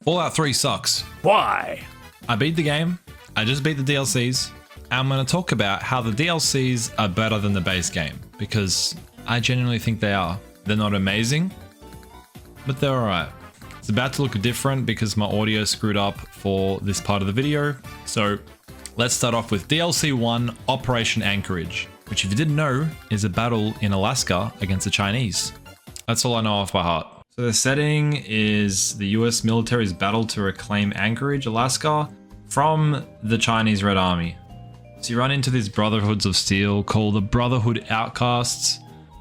Fallout 3 sucks. Why? I beat the game, I just beat the DLCs, and I'm going to talk about how the DLCs are better than the base game, because I genuinely think they are. They're not amazing, but they're alright. It's about to look different because my audio screwed up for this part of the video, so let's start off with DLC 1, Operation Anchorage, which if you didn't know, is a battle in Alaska against the Chinese. That's all I know off by heart. So the setting is the US military's battle to reclaim Anchorage, Alaska, from the Chinese Red Army. So you run into these brotherhoods of steel called the Brotherhood Outcasts.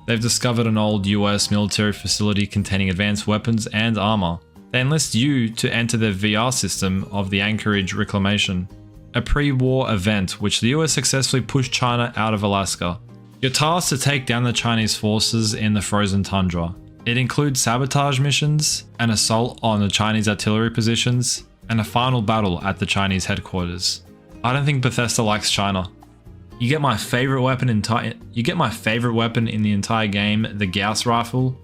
They've discovered an old US military facility containing advanced weapons and armor. They enlist you to enter their VR system of the Anchorage Reclamation, a pre-war event which the US successfully pushed China out of Alaska. You're tasked to take down the Chinese forces in the frozen tundra. It includes sabotage missions, an assault on the Chinese artillery positions, and a final battle at the Chinese headquarters. I don't think Bethesda likes China. You get my favorite weapon in the entire game, the Gauss rifle,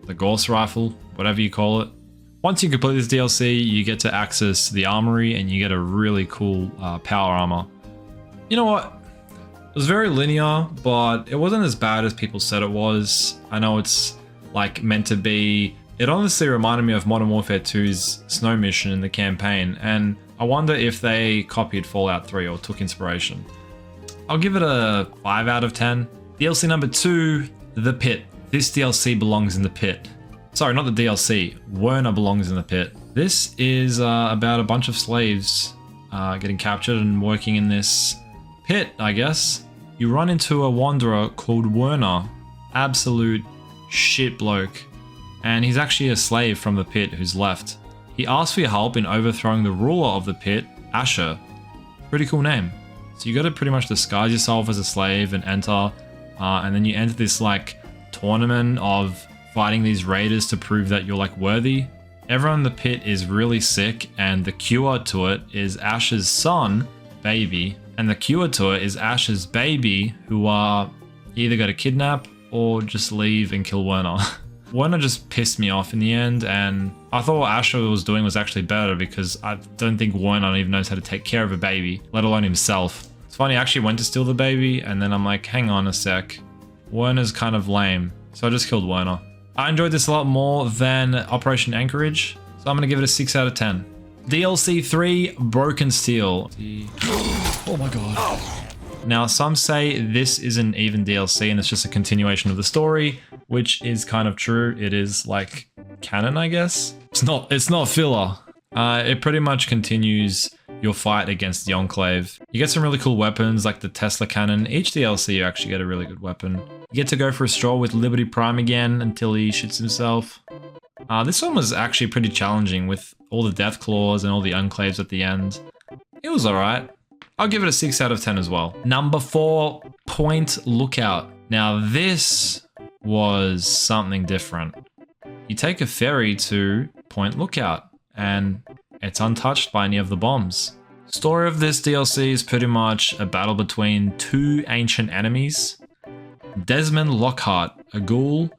the Gauss rifle, whatever you call it. Once you complete this DLC, you get to access the armory and you get a really cool power armor. You know what? It was very linear, but it wasn't as bad as people said it was. I know it's like meant to be. It honestly reminded me of Modern Warfare 2's snow mission in the campaign, and I wonder if they copied Fallout 3 or took inspiration. I'll give it a 5 out of 10. DLC number 2, The Pit. This DLC belongs in the pit. Sorry, not the DLC. Werner belongs in the pit. This is about a bunch of slaves getting captured and working in this pit, I guess. You run into a wanderer called Werner. Absolute shit bloke. And he's actually a slave from the pit who's left. He asks for your help in overthrowing the ruler of the pit, Asher. Pretty cool name. So you got to pretty much disguise yourself as a slave and enter, and then you enter this like tournament of fighting these raiders to prove that you're like worthy. Everyone in the pit is really sick, and the cure to it is Asher's son, Baby, and the cure to it is Asher's baby, who are either going to kidnap or just leave and kill Werner. Werner just pissed me off in the end, and I thought what Asher was doing was actually better because I don't think Werner even knows how to take care of a baby, let alone himself. It's funny, I actually went to steal the baby, and then I'm like, hang on a sec. Werner's kind of lame, so I just killed Werner. I enjoyed this a lot more than Operation Anchorage, so I'm going to give it a 6 out of 10. DLC 3, Broken Steel. Oh my god. Now, some say this isn't even DLC and it's just a continuation of the story, which is kind of true. It is like canon, I guess. It's not filler. It pretty much continues your fight against the Enclave. You get some really cool weapons like the Tesla cannon. Each DLC you actually get a really good weapon. You get to go for a stroll with Liberty Prime again until he shits himself. This one was actually pretty challenging with all the death claws and all the enclaves at the end. It was alright. I'll give it a 6 out of 10 as well. Number 4, Point Lookout. Now this was something different. You take a ferry to Point Lookout and it's untouched by any of the bombs. Story of this DLC is pretty much a battle between two ancient enemies. Desmond Lockhart, a ghoul,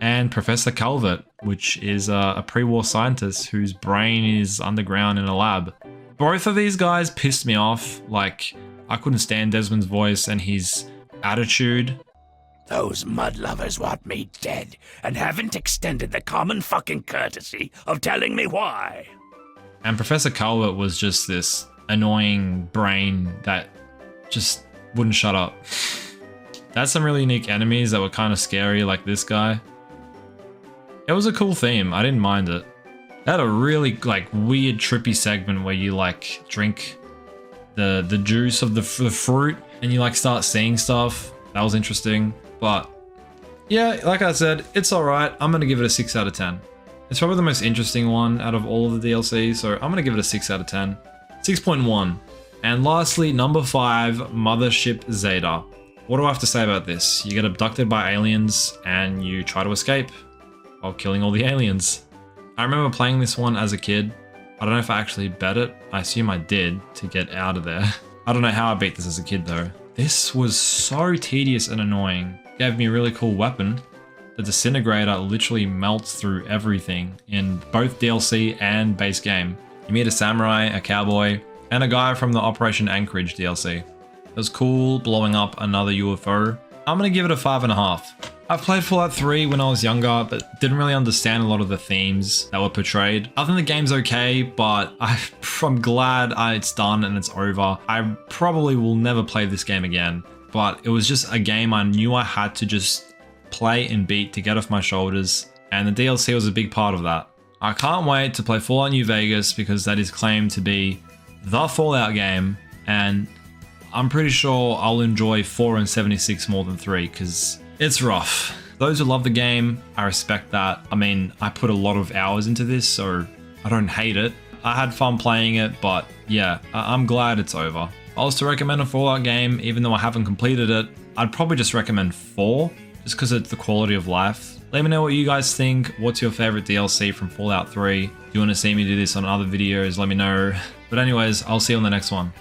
and Professor Calvert, which is a pre-war scientist whose brain is underground in a lab. Both of these guys pissed me off. Like, I couldn't stand Desmond's voice and his attitude. Those mud lovers want me dead and haven't extended the common fucking courtesy of telling me why. And Professor Calvert was just this annoying brain that just wouldn't shut up. That's some really unique enemies that were kind of scary, like this guy. It was a cool theme. I didn't mind it. They had a really like weird trippy segment where you like drink the juice of the fruit and you like start seeing stuff. That was interesting. But yeah, like I said, it's alright. I'm going to give it a 6 out of 10. It's probably the most interesting one out of all of the DLCs, so I'm going to give it a 6 out of 10. 6.1. And lastly, number 5, Mothership Zeta. What do I have to say about this? You get abducted by aliens and you try to escape while killing all the aliens. I remember playing this one as a kid. I don't know if I actually bet it. I assume I did to get out of there. I don't know how I beat this as a kid though. This was so tedious and annoying. Gave me a really cool weapon, the disintegrator literally melts through everything in both DLC and base game. You meet a samurai, a cowboy, and a guy from the Operation Anchorage DLC. It was cool blowing up another UFO. I'm gonna give it a 5.5. I've played Fallout 3 when I was younger, but didn't really understand a lot of the themes that were portrayed. I think the game's okay, but I'm glad it's done and it's over. I probably will never play this game again, but it was just a game I knew I had to just play and beat to get off my shoulders, and the DLC was a big part of that. I can't wait to play Fallout New Vegas because that is claimed to be the Fallout game, and I'm pretty sure I'll enjoy 4 and 76 more than 3 because it's rough. Those who love the game, I respect that. I mean, I put a lot of hours into this, so I don't hate it. I had fun playing it, but yeah, I'm glad it's over. If I was to recommend a Fallout game, even though I haven't completed it, I'd probably just recommend 4, just because it's the quality of life. Let me know what you guys think. What's your favorite DLC from Fallout 3? Do you want to see me do this on other videos? Let me know. But anyways, I'll see you on the next one.